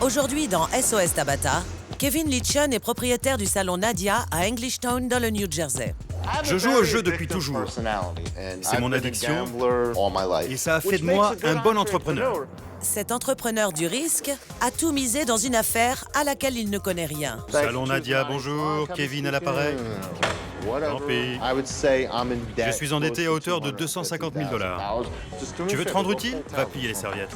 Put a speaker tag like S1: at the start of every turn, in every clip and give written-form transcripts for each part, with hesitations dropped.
S1: Aujourd'hui, dans SOS Tabata, Kevin Litchon est propriétaire du salon Nadia à Englishtown, dans le New Jersey.
S2: Je joue au jeu depuis toujours. C'est mon addiction et ça a fait de moi un bon entrepreneur.
S1: Cet entrepreneur du risque a tout misé dans une affaire à laquelle il ne connaît rien.
S2: Salon Nadia, bonjour. Kevin à l'appareil. Tant pis. Je suis endetté à hauteur de 250 000 $. Tu veux te rendre utile? Va plier les serviettes.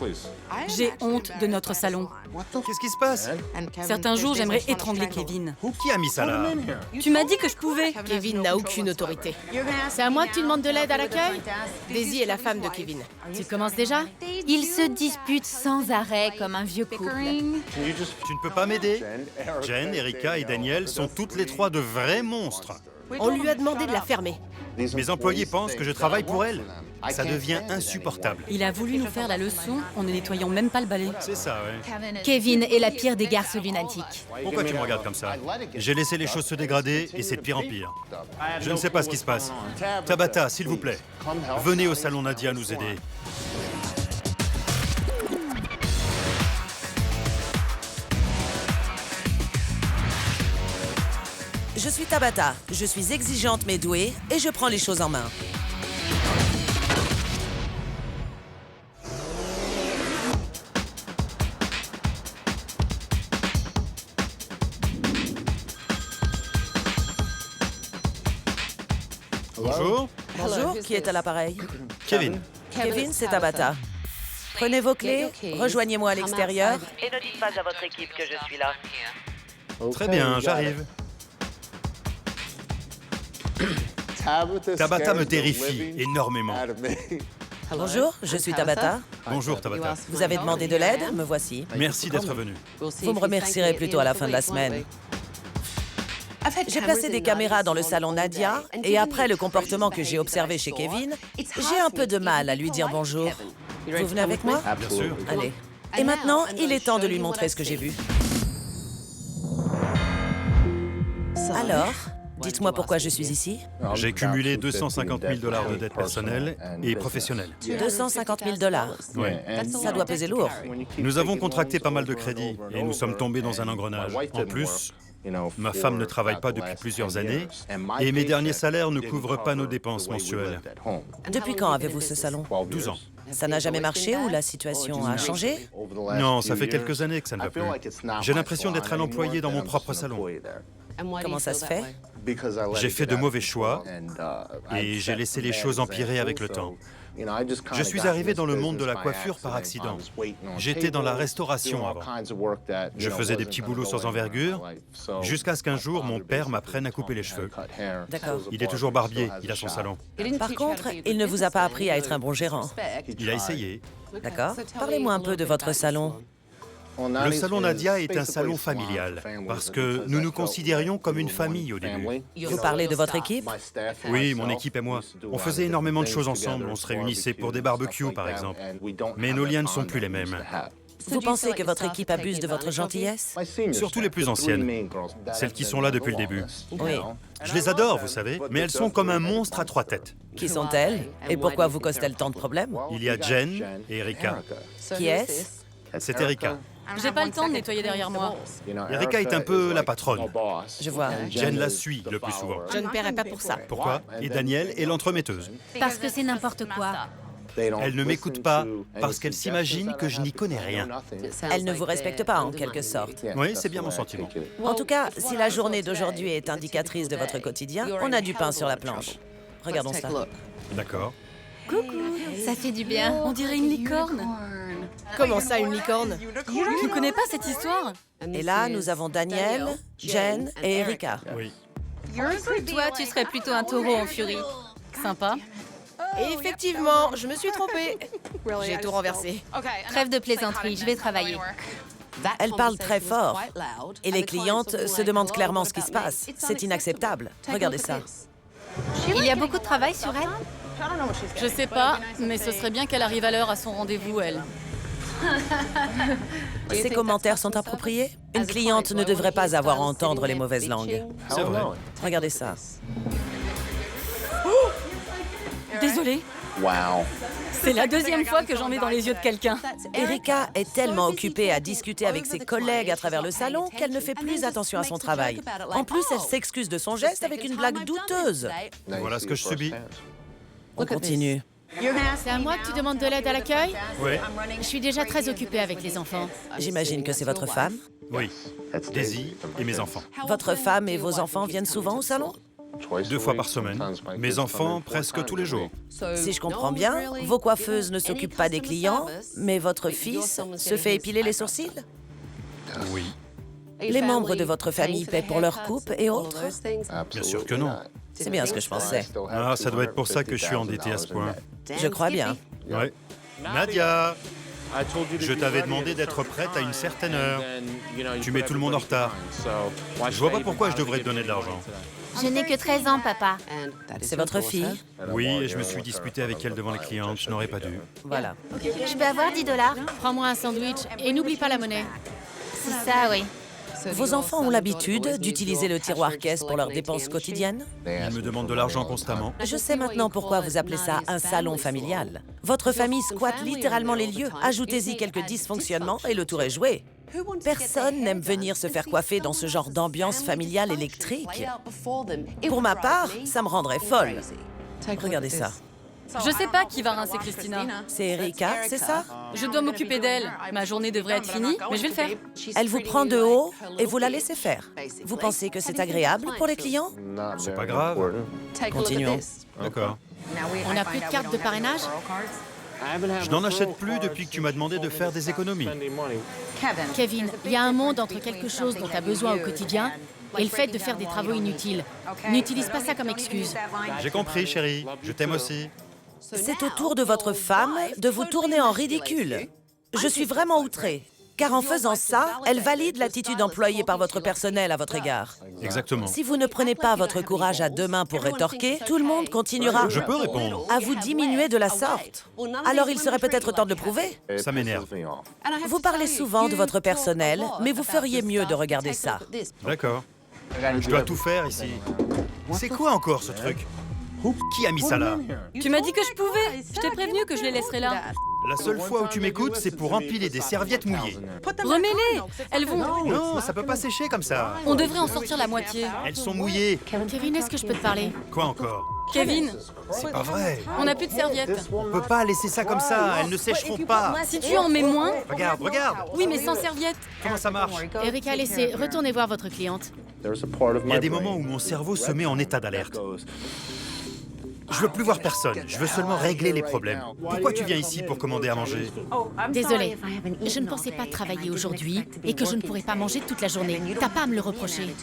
S3: J'ai honte de notre salon.
S2: Qu'est-ce qui se passe?
S3: Certains jours, j'aimerais étrangler Kevin.
S2: Qui a mis ça là?
S3: Tu m'as dit que je pouvais.
S4: Kevin n'a aucune autorité. C'est à moi que tu demandes de l'aide à l'accueil? Daisy est la femme de Kevin. Tu commences déjà?
S5: Ils se disputent sans arrêt comme un vieux couple.
S2: Tu ne peux pas m'aider? Jen, Erika et Daniel sont toutes les trois de vrais monstres.
S4: On lui a demandé de la fermer.
S2: Mes employés pensent que je travaille pour elles. Ça devient insupportable.
S3: Il a voulu nous faire la leçon en ne nettoyant même pas le balai.
S2: C'est ça, ouais.
S5: Kevin est la pire des garces lunatiques.
S2: Pourquoi tu me regardes comme ça? J'ai laissé les choses se dégrader et c'est de pire en pire. Je ne sais pas ce qui se passe. Tabata, s'il vous plaît, venez au salon Nadia nous aider.
S1: Je suis Tabata, je suis exigeante mais douée et je prends les choses en main.
S2: Bonjour.
S1: Bonjour, qui est à l'appareil?
S2: Kevin.
S1: Kevin, c'est Tabata. Prenez vos clés, rejoignez-moi à l'extérieur.
S6: Et ne dites pas à votre équipe que je suis là.
S2: Très bien, j'arrive. Tabata me terrifie énormément.
S1: Bonjour, je suis Tabata.
S2: Bonjour Tabata.
S1: Vous avez demandé de l'aide, me voici.
S2: Merci d'être venu.
S1: Vous me remercierez plutôt à la fin de la semaine. J'ai placé des caméras dans le salon Nadia et après le comportement que j'ai observé chez Kevin, j'ai un peu de mal à lui dire bonjour. Vous venez avec moi?
S2: Bien sûr.
S1: Allez. Et maintenant, il est temps de lui montrer ce que j'ai vu. Alors, dites-moi pourquoi je suis ici.
S2: J'ai cumulé 250 000 $ de dettes personnelles et professionnelles.
S1: 250 000 $.
S2: Ouais.
S1: Ça doit peser lourd.
S2: Nous avons contracté pas mal de crédits et nous sommes tombés dans un engrenage. En plus, ma femme ne travaille pas depuis plusieurs années et mes derniers salaires ne couvrent pas nos dépenses mensuelles.
S1: Depuis quand avez-vous ce salon?
S2: 12 ans.
S1: Ça n'a jamais marché ou la situation a changé?
S2: Non, ça fait quelques années que ça ne va plus. J'ai l'impression d'être un employé dans mon propre salon.
S1: Comment ça se fait?
S2: J'ai fait de mauvais choix et j'ai laissé les choses empirer avec le temps. Je suis arrivé dans le monde de la coiffure par accident. J'étais dans la restauration avant. Je faisais des petits boulots sans envergure, jusqu'à ce qu'un jour, mon père m'apprenne à couper les cheveux.
S1: D'accord.
S2: Il est toujours barbier, il a son salon.
S1: Par contre, il ne vous a pas appris à être un bon gérant.
S2: Il a essayé.
S1: D'accord. Parlez-moi un peu de votre salon.
S2: Le salon Nadia est un salon familial, parce que nous nous considérions comme une famille au début.
S1: Vous parlez de votre équipe?
S2: Oui, mon équipe et moi. On faisait énormément de choses ensemble, on se réunissait pour des barbecues par exemple. Mais nos liens ne sont plus les mêmes.
S1: Vous pensez que votre équipe abuse de votre gentillesse?
S2: Surtout les plus anciennes, celles qui sont là depuis le début.
S1: Oui.
S2: Je les adore, vous savez, mais elles sont comme un monstre à trois têtes.
S1: Qui sont-elles? Et pourquoi vous causent-elles tant de problèmes?
S2: Il y a Jen et Erika.
S1: Qui est-ce?
S2: C'est Erika.
S3: J'ai pas le temps de nettoyer derrière moi.
S2: Erika est un peu la patronne.
S1: Je vois.
S2: Jen la suit le plus souvent.
S4: Je ne paierai pas pour ça.
S2: Pourquoi? Et Daniel est l'entremetteuse.
S5: Parce que c'est n'importe quoi.
S2: Elle ne m'écoute pas parce qu'elle s'imagine que je n'y connais rien.
S1: Elle ne vous respecte pas, en quelque sorte.
S2: Oui, c'est bien mon sentiment.
S1: En tout cas, si la journée d'aujourd'hui est indicatrice de votre quotidien, on a du pain sur la planche. Regardons ça.
S2: D'accord.
S5: Ça fait du bien.
S3: On dirait une licorne.
S4: Comment ça, une licorne?
S3: Tu ne connais pas cette histoire?
S1: Et là, nous avons Daniel, Jen et Erika.
S2: Oui.
S5: Toi, tu serais plutôt un taureau en furie.
S3: Sympa.
S4: Et effectivement, je me suis trompée. J'ai tout renversé.
S5: Trêve de plaisanterie, je vais travailler.
S1: Elle parle très fort. Et les clientes se demandent clairement ce qui se passe. C'est inacceptable. Regardez ça.
S5: Il y a beaucoup de travail sur elle?
S3: Je sais pas, mais ce serait bien qu'elle arrive à l'heure à son rendez-vous, elle.
S1: Ces commentaires sont appropriés? Une cliente ne devrait pas avoir à entendre les mauvaises langues.
S2: C'est vrai.
S1: Regardez ça.
S3: Désolée. C'est la deuxième fois que j'en mets dans les yeux de quelqu'un.
S1: Erika est tellement occupée à discuter avec ses collègues à travers le salon qu'elle ne fait plus attention à son travail. En plus, elle s'excuse de son geste avec une blague douteuse.
S2: Voilà ce que je subis.
S1: On continue.
S4: C'est à moi que tu demandes de l'aide à l'accueil?
S2: Oui,
S4: Je suis déjà très occupée avec les enfants.
S1: J'imagine que c'est votre femme.
S2: oui. Daisy et mes enfants.
S1: Votre femme et vos enfants viennent souvent au salon?
S2: 2 fois par semaine. Mes enfants, presque tous les jours.
S1: Si je comprends bien, vos coiffeuses ne s'occupent pas des clients, mais votre fils se fait épiler les sourcils?
S2: Oui.
S1: Les membres de votre famille paient pour leur coupe et autres?
S2: Bien sûr que non.
S1: C'est bien ce que je pensais.
S2: Ah, ça doit être pour ça que je suis endetté à ce point.
S1: Je crois bien.
S2: Ouais. Nadia, je t'avais demandé d'être prête à une certaine heure. Tu mets tout le monde en retard. Je vois pas pourquoi je devrais te donner de l'argent.
S5: Je n'ai que 13 ans, papa.
S1: C'est votre fille?
S2: Oui, et je me suis disputé avec elle devant les clientes. Je n'aurais pas dû.
S1: Voilà.
S5: Je peux avoir 10 $?
S4: Prends-moi un sandwich et n'oublie pas la monnaie.
S5: C'est ça, oui.
S1: Vos enfants ont l'habitude d'utiliser le tiroir-caisse pour leurs dépenses quotidiennes?
S2: Ils me demandent de l'argent constamment.
S1: Je sais maintenant pourquoi vous appelez ça un salon familial. Votre famille squatte littéralement les lieux. Ajoutez-y quelques dysfonctionnements et le tour est joué. Personne n'aime venir se faire coiffer dans ce genre d'ambiance familiale électrique. Pour ma part, ça me rendrait folle. Regardez ça.
S3: Je sais pas qui va rincer Christina.
S1: C'est Erika, c'est ça?
S3: Je dois m'occuper d'elle. Ma journée devrait être finie, mais je vais le faire.
S1: Elle vous prend de haut et vous la laissez faire. Vous pensez que c'est agréable pour les clients?
S2: C'est pas grave.
S1: Continuons.
S2: D'accord.
S4: On n'a plus de carte de parrainage?
S2: Je n'en achète plus depuis que tu m'as demandé de faire des économies.
S4: Kevin, il y a un monde entre quelque chose dont tu as besoin au quotidien et le fait de faire des travaux inutiles. N'utilise pas ça comme excuse.
S2: J'ai compris, chérie. Je t'aime aussi.
S1: C'est au tour de votre femme de vous tourner en ridicule. Je suis vraiment outrée, car en faisant ça, elle valide l'attitude employée par votre personnel à votre égard.
S2: Exactement.
S1: Si vous ne prenez pas votre courage à deux mains pour rétorquer, tout le monde continuera
S2: Je peux répondre.
S1: à vous diminuer de la sorte. Alors il serait peut-être temps de le prouver.
S2: Ça m'énerve.
S1: Vous parlez souvent de votre personnel, mais vous feriez mieux de regarder ça.
S2: D'accord. Je dois tout faire ici. C'est quoi encore ce truc? Qui a mis ça là?
S3: Tu m'as dit que je pouvais. Je t'ai prévenu que je les laisserais là.
S2: La seule fois où tu m'écoutes, c'est pour empiler des serviettes mouillées.
S3: Remets-les. Elles vont...
S2: Non, ça peut pas sécher comme ça.
S3: On devrait en sortir la moitié.
S2: Elles sont mouillées.
S4: Kevin, est-ce que je peux te parler?
S2: Quoi encore?
S3: Kevin,
S2: C'est pas vrai.
S3: on n'a plus de serviettes.
S2: On peut pas laisser ça comme ça. Elles ne sécheront pas.
S3: Si tu en mets moins...
S2: Regarde, regarde.
S3: Oui, mais sans serviettes.
S2: Comment ça marche?
S4: Erika, laissez, retournez voir votre cliente.
S2: Il y a des moments où mon cerveau se met en état d'alerte. Je veux plus voir personne. Je veux seulement régler les problèmes. Pourquoi tu viens ici pour commander à manger?
S4: Désolée, je ne pensais pas travailler aujourd'hui et que je ne pourrais pas manger toute la journée. T'as pas à me le reprocher.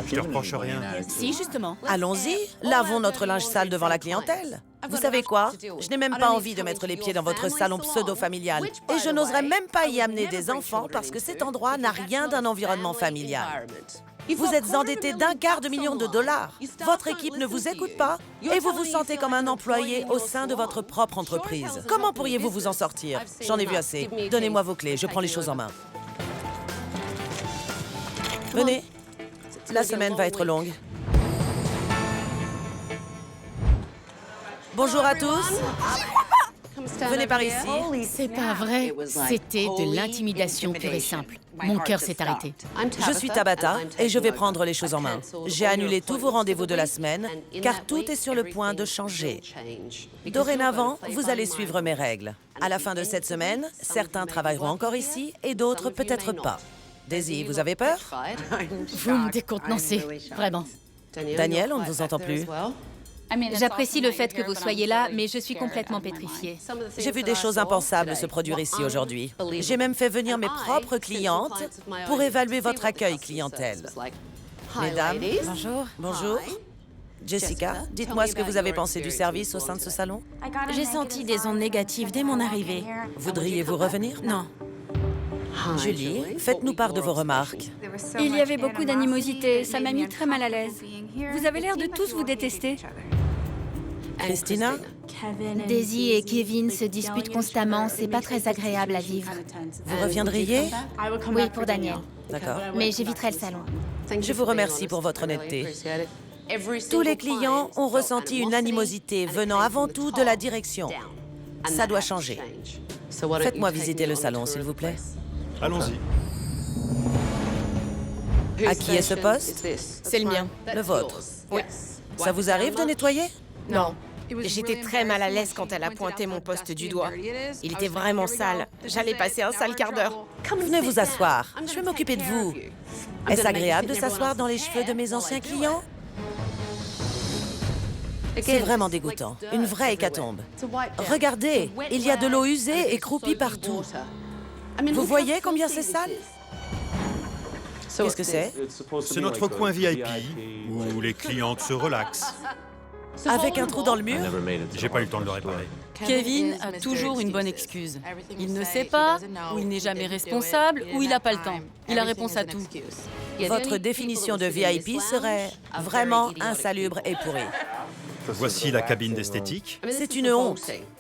S2: Je te reproche rien.
S4: Si, justement.
S1: Allons-y, lavons notre linge sale devant la clientèle. Vous savez quoi? Je n'ai même pas envie de mettre les pieds dans votre salon pseudo-familial. Et je n'oserais même pas y amener des enfants parce que cet endroit n'a rien d'un environnement familial. Vous êtes endetté d'1/4 million de dollars. Votre équipe ne vous écoute pas et vous vous sentez comme un employé au sein de votre propre entreprise. Comment pourriez-vous vous en sortir? J'en ai vu assez. Donnez-moi vos clés, je prends les choses en main. Venez. La semaine va être longue. Bonjour à tous. Venez par ici.
S4: C'est pas vrai. C'était de l'intimidation pure et simple. Mon cœur s'est arrêté.
S1: Je suis Tabata et je vais prendre les choses en main. J'ai annulé tous vos rendez-vous de la semaine car tout est sur le point de changer. Dorénavant, vous allez suivre mes règles. À la fin de cette semaine, certains travailleront encore ici et d'autres peut-être pas. Daisy, vous avez peur?
S4: Vous me décontenancez, vraiment.
S1: Daniel, on ne vous entend plus.
S5: J'apprécie le fait que vous soyez là, mais je suis complètement pétrifiée.
S1: J'ai vu des choses impensables se produire ici aujourd'hui. J'ai même fait venir mes propres clientes pour évaluer votre accueil clientèle. Mesdames,
S4: Bonjour.
S1: bonjour. Jessica, dites-moi ce que vous avez pensé du service au sein de ce salon.
S7: J'ai senti des ondes négatives dès mon arrivée.
S1: Voudriez-vous revenir?
S7: Non.
S1: Julie, faites-nous part de vos remarques.
S8: Il y avait beaucoup d'animosité, ça m'a mis très mal à l'aise. Vous avez l'air de tous vous détester.
S1: Christina?
S5: Daisy et Kevin se disputent constamment, c'est pas très agréable à vivre.
S1: Vous reviendriez?
S5: Oui, pour Daniel.
S1: D'accord.
S5: Mais j'éviterai le salon.
S1: Je vous remercie pour votre honnêteté. Tous les clients ont ressenti une animosité venant avant tout de la direction. Ça doit changer. Faites-moi visiter le salon, s'il vous plaît.
S2: Allons-y.
S1: À qui est ce poste?
S9: C'est le mien.
S1: Le vôtre.
S9: Oui.
S1: Ça vous arrive de nettoyer?
S9: Non. J'étais très mal à l'aise quand elle a pointé mon poste du doigt. Il était vraiment sale. J'allais passer un sale quart d'heure.
S1: Venez vous asseoir. Je vais m'occuper de vous. Est-ce agréable de s'asseoir dans les cheveux de mes anciens clients? C'est vraiment dégoûtant. Une vraie hécatombe. Regardez, il y a de l'eau usée et croupie partout. Vous voyez combien c'est sale? Qu'est-ce que c'est?
S2: C'est notre coin VIP, où les clientes se relaxent.
S1: Avec un trou dans le mur?
S2: J'ai pas eu le temps de le réparer.
S3: Kevin a toujours une bonne excuse. Il ne sait pas, ou il n'est jamais responsable, ou il n'a pas le temps. Il a réponse à tout.
S1: Votre définition de VIP serait vraiment insalubre et pourrie.
S2: Voici la cabine d'esthétique.
S1: C'est une honte.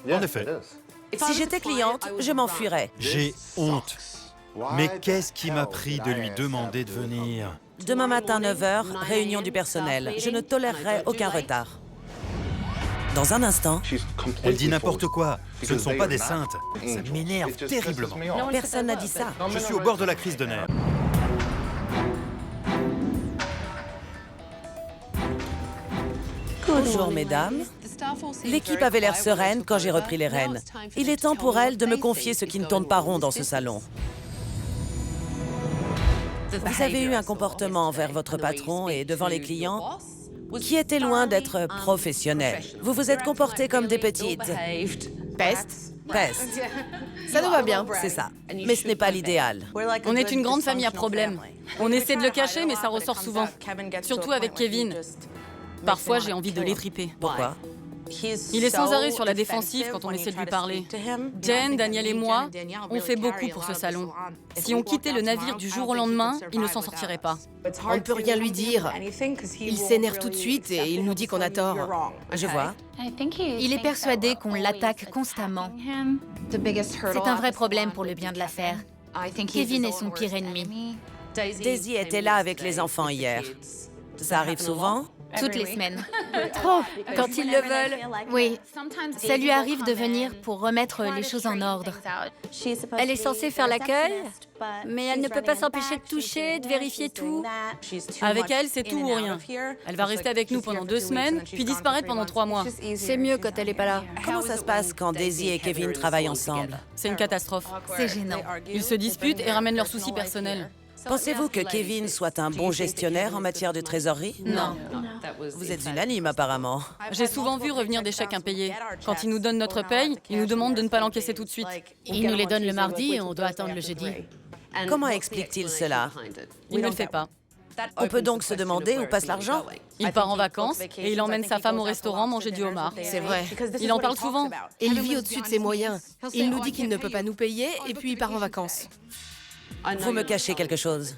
S2: En effet,
S1: Si j'étais cliente, je m'enfuirais.
S2: j'ai honte. Mais qu'est-ce qui m'a pris de lui demander de venir?
S1: Demain matin, 9h, réunion du personnel. Je ne tolérerai aucun retard. Dans un instant,
S2: Elle dit n'importe quoi. Ce ne sont pas des saintes. Ça m'énerve terriblement.
S1: personne n'a dit ça.
S2: Je suis au bord de la crise de nerfs.
S1: Bonjour, mesdames. L'équipe avait l'air sereine quand j'ai repris les rênes. Il est temps pour elle de me confier ce qui ne tourne pas rond dans ce salon. Vous avez eu un comportement envers votre patron et devant les clients qui était loin d'être professionnel. Vous vous êtes comportés comme des petites...
S9: Peste.
S1: pestes.
S9: Ça nous va bien.
S1: C'est ça. Mais ce n'est pas l'idéal.
S3: On est une grande famille à problèmes. On essaie de le cacher, mais ça ressort souvent. Surtout avec Kevin. Parfois, j'ai envie de l'étriper.
S1: Pourquoi?
S3: Il est sans arrêt sur la défensive quand on essaie de lui parler. Jen, Daniel et moi, on fait beaucoup pour ce salon. Si on quittait le navire du jour au lendemain, il ne s'en sortirait pas.
S9: On ne peut rien lui dire. Il s'énerve tout de suite et il nous dit qu'on a tort.
S1: Je vois.
S5: Il est persuadé qu'on l'attaque constamment. C'est un vrai problème pour le bien de l'affaire. Kevin est son pire ennemi.
S1: Daisy était là avec les enfants hier. Ça arrive souvent?
S5: Toutes les semaines.
S8: Trop, quand ils le veulent.
S5: Oui, ça lui arrive de venir pour remettre les choses en ordre.
S8: Elle est censée faire l'accueil, mais elle ne peut pas s'empêcher de toucher, de vérifier tout.
S3: Avec elle, c'est tout ou rien. Elle va rester avec nous pendant 2 semaines, puis disparaître pendant 3 mois.
S8: C'est mieux quand elle n'est pas là.
S1: Comment ça se passe quand Daisy et Kevin travaillent ensemble?
S3: C'est une catastrophe.
S5: C'est gênant.
S3: Ils se disputent et ramènent leurs soucis personnels.
S1: Pensez-vous que Kevin soit un bon gestionnaire en matière de trésorerie?
S3: Non.
S1: Vous êtes unanime apparemment.
S3: J'ai souvent vu revenir des chèques impayés. Quand ils nous donnent notre paye, ils nous demandent de ne pas l'encaisser tout de suite.
S4: Il nous les donne le mardi et on doit attendre le jeudi.
S1: Comment explique-t-il cela?
S3: Il ne le fait pas.
S1: On peut donc se demander où passe l'argent?
S3: Il part en vacances et il emmène sa femme au restaurant manger du homard.
S9: C'est vrai.
S3: Il en parle souvent.
S9: Il vit au-dessus de ses moyens. Il nous dit qu'il ne peut pas nous payer et puis il part en vacances.
S1: Vous me cachez quelque chose.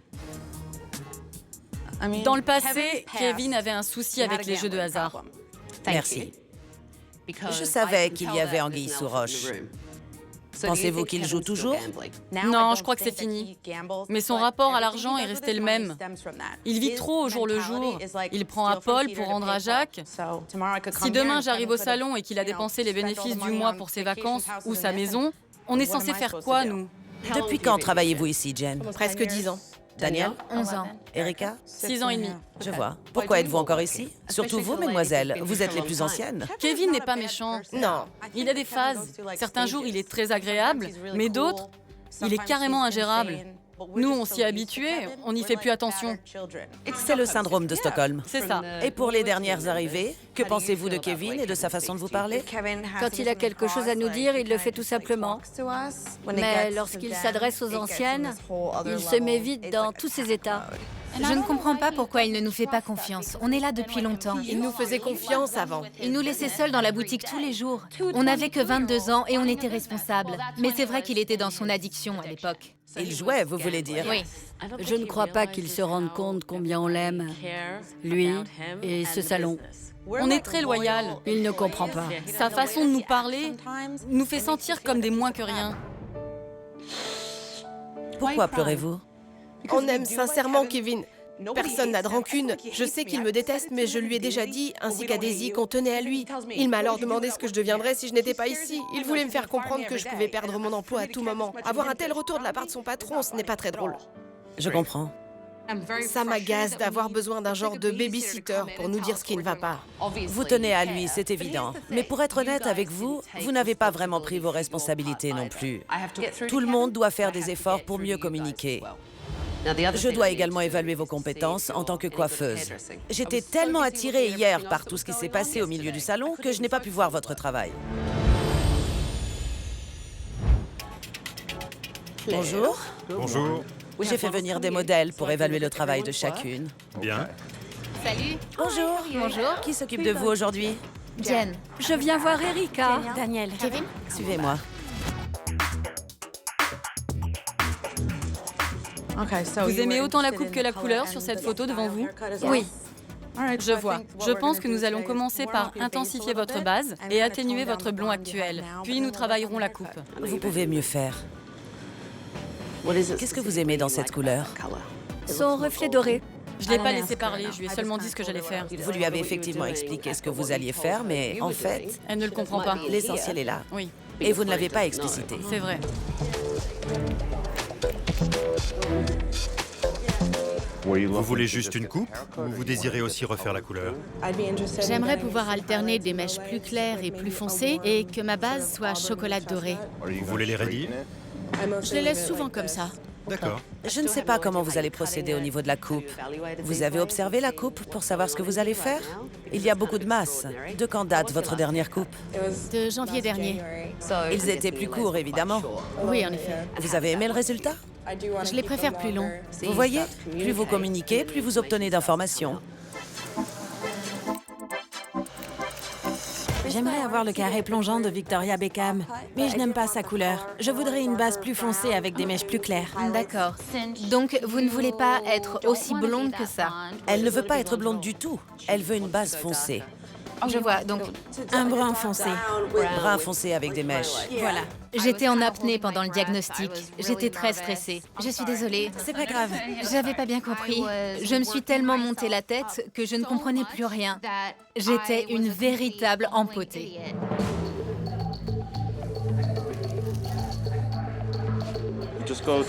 S3: Dans le passé, Kevin avait un souci avec les jeux de hasard.
S1: Merci. Je savais qu'il y avait anguille sous roche. Pensez-vous qu'il joue toujours?
S3: Non, je crois que c'est fini. Mais son rapport à l'argent est resté le même. Il vit trop au jour le jour. Il prend à Paul pour rendre à Jacques. Si demain j'arrive au salon et qu'il a dépensé les bénéfices du mois pour ses vacances ou sa maison, on est censé faire quoi, nous?
S1: Depuis quand travaillez-vous ici, Jen?
S9: Presque 10 ans.
S1: Daniel?
S5: 11 ans.
S1: Erika?
S3: 6 ans et demi.
S1: Je vois. Pourquoi êtes-vous encore ici? Surtout vous, mesdemoiselles. Vous êtes les plus anciennes.
S3: Kevin n'est pas méchant.
S9: Non.
S3: Il a des phases. Certains jours, il est très agréable, mais d'autres, il est carrément ingérable. Nous, on s'y est habitués, on n'y fait plus attention.
S1: C'est le syndrome de Stockholm.
S3: C'est ça.
S1: Et pour les dernières arrivées, que pensez-vous de Kevin et de sa façon de vous parler?
S8: Quand il a quelque chose à nous dire, il le fait tout simplement. Mais lorsqu'il s'adresse aux anciennes, il se met vite dans tous ses états.
S5: Je ne comprends pas pourquoi il ne nous fait pas confiance. On est là depuis longtemps.
S9: Il nous faisait confiance avant.
S5: Il nous laissait seuls dans la boutique tous les jours. On n'avait que 22 ans et on était responsables. Mais c'est vrai qu'il était dans son addiction à l'époque.
S1: Il jouait, vous voulez dire?
S5: Oui.
S8: Je ne crois pas qu'il se rende compte combien on l'aime, lui et ce salon.
S3: On est très loyal.
S8: Il ne comprend pas.
S3: Sa façon de nous parler nous fait sentir comme des moins que rien.
S1: Pourquoi pleurez-vous?
S9: On aime sincèrement Kevin. Personne n'a de rancune. Je sais qu'il me déteste, mais je lui ai déjà dit, ainsi qu'à Daisy, qu'on tenait à lui. Il m'a alors demandé ce que je deviendrais si je n'étais pas ici. Il voulait me faire comprendre que je pouvais perdre mon emploi à tout moment. Avoir un tel retour de la part de son patron, ce n'est pas très drôle.
S1: Je comprends.
S9: Ça m'agace d'avoir besoin d'un genre de babysitter pour nous dire ce qui ne va pas.
S1: Vous tenez à lui, c'est évident. Mais pour être honnête avec vous, vous n'avez pas vraiment pris vos responsabilités non plus. Tout le monde doit faire des efforts pour mieux communiquer. Je dois également évaluer vos compétences en tant que coiffeuse. J'étais tellement attirée hier par tout ce qui s'est passé au milieu du salon que je n'ai pas pu voir votre travail. Bonjour.
S2: Bonjour.
S1: J'ai fait venir des modèles pour évaluer le travail de chacune.
S2: Bien.
S5: Salut.
S1: Bonjour.
S5: Bonjour.
S1: Qui s'occupe de vous aujourd'hui?
S5: Jen.
S8: Je viens voir Erika.
S7: Daniel.
S5: Kevin.
S1: Suivez-moi.
S3: Vous aimez autant la coupe que la couleur sur cette photo devant vous?
S8: Oui.
S3: Je vois. Je pense que nous allons commencer par intensifier votre base et atténuer votre blond actuel. Puis nous travaillerons la coupe.
S1: Vous pouvez mieux faire. Qu'est-ce que vous aimez dans cette couleur?
S8: Son reflet doré.
S3: Je ne l'ai pas laissé parler, je lui ai seulement dit ce que j'allais faire.
S1: Vous lui avez effectivement expliqué ce que vous alliez faire, mais en fait,
S3: Elle ne le comprend pas.
S1: l'essentiel est là.
S3: Oui,
S1: Et vous ne l'avez pas explicité.
S3: c'est vrai.
S2: Vous voulez juste une coupe ou vous désirez aussi refaire la couleur?
S4: J'aimerais pouvoir alterner des mèches plus claires et plus foncées et que ma base soit chocolat doré.
S2: Vous voulez les raidir?
S4: Je les laisse souvent comme ça.
S2: D'accord.
S1: Je ne sais pas comment vous allez procéder au niveau de la coupe. Vous avez observé la coupe pour savoir ce que vous allez faire? Il y a beaucoup de masse. De quand date votre dernière coupe?
S4: De janvier dernier.
S1: Ils étaient plus courts, évidemment.
S4: Oui, en effet.
S1: Vous avez aimé le résultat?
S4: Je les préfère plus longs.
S1: Vous voyez, plus vous communiquez, plus vous obtenez d'informations.
S7: J'aimerais avoir le carré plongeant de Victoria Beckham, mais je n'aime pas sa couleur. Je voudrais une base plus foncée avec des mèches plus claires.
S5: D'accord. Donc, vous ne voulez pas être aussi blonde que ça?
S1: Elle ne veut pas être blonde du tout. Elle veut une base foncée.
S5: Je vois, donc...
S7: Un brun foncé.
S1: Brun foncé avec des mèches.
S7: Voilà.
S5: J'étais en apnée pendant le diagnostic. J'étais très stressée. Je suis désolée.
S7: C'est pas grave.
S5: J'avais pas bien compris. Je me suis tellement monté la tête que je ne comprenais plus rien. J'étais une véritable empotée.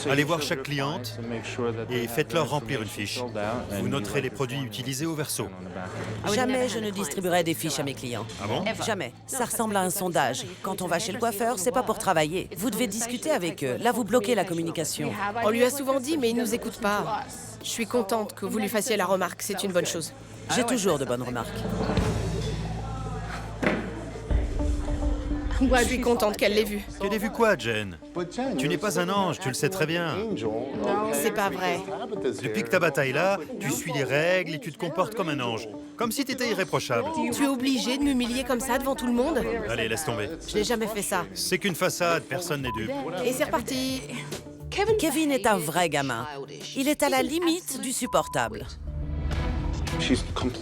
S2: Allez voir chaque cliente et faites-leur remplir une fiche. Vous noterez les produits utilisés au verso.
S1: Jamais je ne distribuerai des fiches à mes clients.
S2: Ah bon?
S1: Jamais. Ça ressemble à un sondage. Quand on va chez le coiffeur, c'est pas pour travailler. Vous devez discuter avec eux. Là, vous bloquez la communication.
S9: On lui a souvent dit, mais il nous écoute pas. Je suis contente que vous lui fassiez la remarque, c'est une bonne chose.
S1: J'ai toujours de bonnes remarques.
S9: Je suis contente qu'elle l'ait vu.
S2: Qu'elle ait vu quoi, Jen? Tu n'es pas un ange, tu le sais très bien.
S9: C'est pas vrai.
S2: Depuis que ta bataille là, tu suis les règles et tu te comportes comme un ange. Comme si t'étais irréprochable.
S9: Tu es obligé de m'humilier comme ça devant tout le monde?
S2: Allez, laisse tomber.
S9: Je n'ai jamais fait ça.
S2: C'est qu'une façade, personne n'est dupe.
S9: Et c'est reparti.
S1: Kevin est un vrai gamin. Il est à la limite du supportable.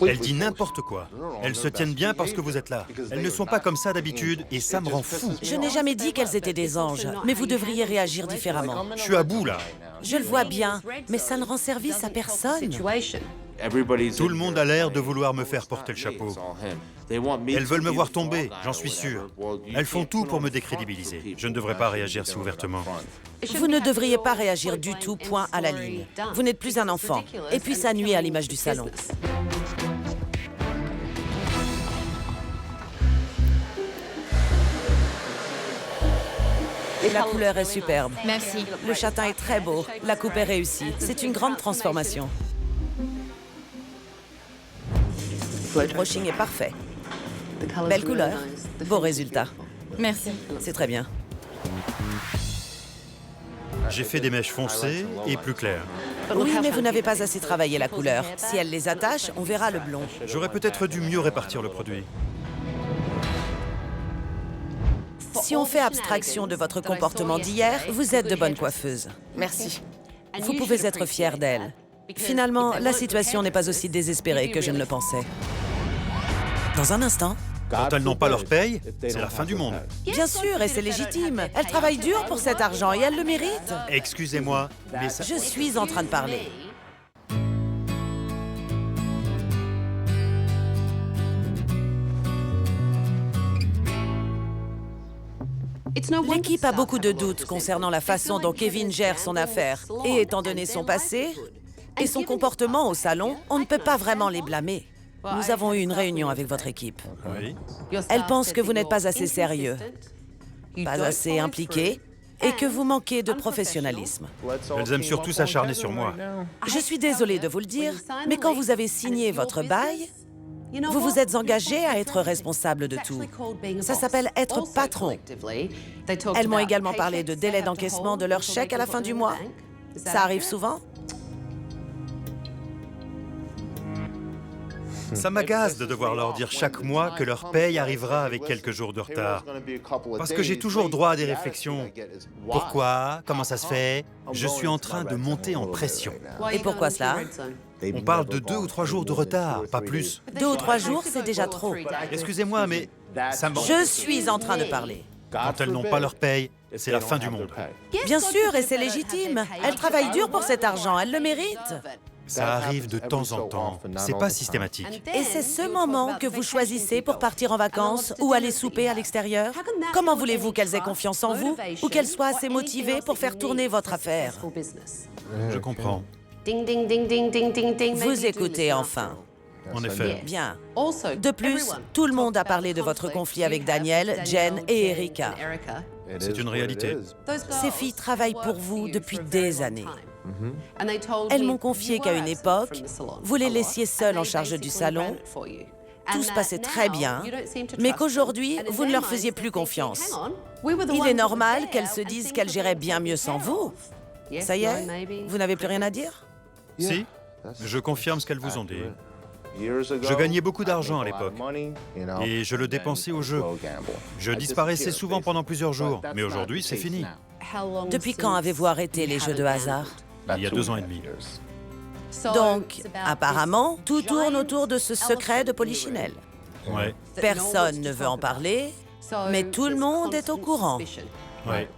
S2: Elle dit n'importe quoi. Elles se tiennent bien parce que vous êtes là. Elles ne sont pas comme ça d'habitude et ça me rend fou.
S1: Je n'ai jamais dit qu'elles étaient des anges, mais vous devriez réagir différemment.
S2: Je suis à bout là.
S1: Je le vois bien, mais ça ne rend service à personne.
S2: Tout le monde a l'air de vouloir me faire porter le chapeau. Elles veulent me voir tomber, j'en suis sûr. Elles font tout pour me décrédibiliser. Je ne devrais pas réagir si ouvertement.
S1: Vous ne devriez pas réagir du tout, point à la ligne. Vous n'êtes plus un enfant. Et puis ça nuit à l'image du salon. La couleur est superbe.
S4: Merci.
S1: Le châtain est très beau. La coupe est réussie. C'est une grande transformation. Le brushing est parfait. Belle couleur. Beau résultat.
S3: Merci.
S1: C'est très bien.
S2: J'ai fait des mèches foncées et plus claires.
S1: Oui, mais vous n'avez pas assez travaillé la couleur. Si elle les attache, on verra le blond.
S2: J'aurais peut-être dû mieux répartir le produit.
S1: Si on fait abstraction de votre comportement d'hier, vous êtes de bonne coiffeuse.
S9: Merci.
S1: Vous pouvez être fière d'elle. Finalement, la situation n'est pas aussi désespérée que je ne le pensais. Dans un instant...
S2: Quand elles n'ont pas leur paye, c'est la fin du monde.
S1: Bien sûr, et c'est légitime. Elle travaille dur pour cet argent et elle le mérite.
S2: Excusez-moi, mais ça...
S1: Je suis en train de parler. L'équipe a beaucoup de doutes concernant la façon dont Kevin gère son affaire. Et étant donné son passé et son comportement au salon, on ne peut pas vraiment les blâmer. Nous avons eu une réunion avec votre équipe.
S2: Oui.
S1: Elle pense que vous n'êtes pas assez sérieux, pas assez impliqué, et que vous manquez de professionnalisme.
S2: Elles aiment surtout s'acharner sur moi.
S1: Je suis désolée de vous le dire, mais quand vous avez signé votre bail, vous vous êtes engagé à être responsable de tout. Ça s'appelle être patron. Elles m'ont également parlé de délai d'encaissement de leur chèque à la fin du mois. Ça arrive souvent?
S2: Ça m'agace de devoir leur dire chaque mois que leur paye arrivera avec quelques jours de retard. Parce que j'ai toujours droit à des réflexions. Pourquoi? Comment ça se fait? Je suis en train de monter en pression.
S1: Et pourquoi cela?
S2: On parle de 2 ou 3 jours de retard, pas plus.
S1: 2 ou 3 jours, c'est déjà trop.
S2: Excusez-moi, mais ça me...
S1: Je suis en train de parler.
S2: Quand elles n'ont pas leur paye, c'est la fin du monde.
S1: Bien sûr, et c'est légitime. Elles travaillent dur pour cet argent, elles le méritent.
S2: Ça arrive de temps en temps, c'est pas systématique.
S1: Et c'est ce moment que vous choisissez pour partir en vacances ou aller souper à l'extérieur? Comment voulez-vous qu'elles aient confiance en vous ou qu'elles soient assez motivées pour faire tourner votre affaire?
S2: Je comprends.
S1: Vous écoutez enfin.
S2: En effet.
S1: Bien. De plus, tout le monde a parlé de votre conflit avec Daniel, Jen et Erika.
S2: C'est une réalité.
S1: Ces filles travaillent pour vous depuis des années. Elles m'ont confié qu'à une époque, vous les laissiez seules en charge du salon. Tout se passait très bien, mais qu'aujourd'hui, vous ne leur faisiez plus confiance. Il est normal qu'elles se disent qu'elles géraient bien mieux sans vous. Ça y est, vous n'avez plus rien à dire?
S2: Si, je confirme ce qu'elles vous ont dit. Je gagnais beaucoup d'argent à l'époque, et je le dépensais au jeu. Je disparaissais souvent pendant plusieurs jours, mais aujourd'hui, c'est fini.
S1: Depuis quand avez-vous arrêté les jeux de hasard?
S2: Il y a 2 ans et demi.
S1: Donc, apparemment, tout tourne autour de ce secret de Polichinelle.
S2: Ouais,
S1: Personne ne veut en parler, mais tout le monde est au courant.
S2: ouais.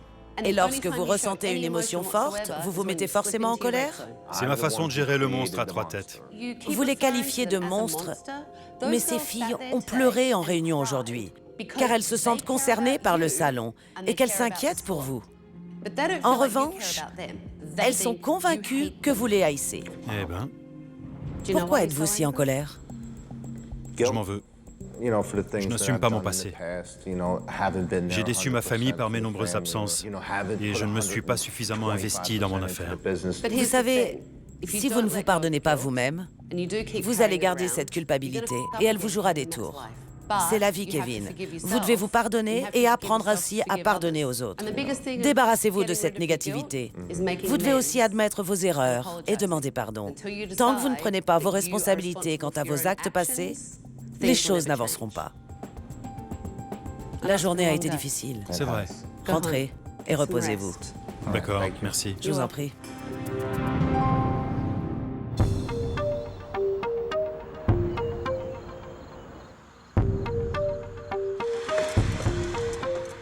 S1: Et lorsque vous ressentez une émotion forte, vous vous mettez forcément en colère?
S2: C'est ma façon de gérer le monstre à 3 têtes.
S1: Vous les qualifiez de monstres, mais ces filles ont pleuré en réunion aujourd'hui, car elles se sentent concernées par le salon et qu'elles s'inquiètent pour vous. En revanche, elles sont convaincues que vous les haïssez.
S2: Eh ben,
S1: Pourquoi êtes-vous si en colère?
S2: je m'en veux. Je n'assume pas mon passé. J'ai déçu ma famille par mes nombreuses absences et je ne me suis pas suffisamment investi dans mon affaire.
S1: Vous savez, si vous ne vous pardonnez pas vous-même, vous allez garder cette culpabilité et elle vous jouera des tours. C'est la vie, Kevin. Vous devez vous pardonner et apprendre aussi à pardonner aux autres. Débarrassez-vous de cette négativité. Vous devez aussi admettre vos erreurs et demander pardon. Tant que vous ne prenez pas vos responsabilités quant à vos actes passés, les choses n'avanceront pas. La journée a été difficile.
S2: C'est vrai.
S1: Rentrez et reposez-vous.
S2: D'accord, merci.
S1: Je vous en prie.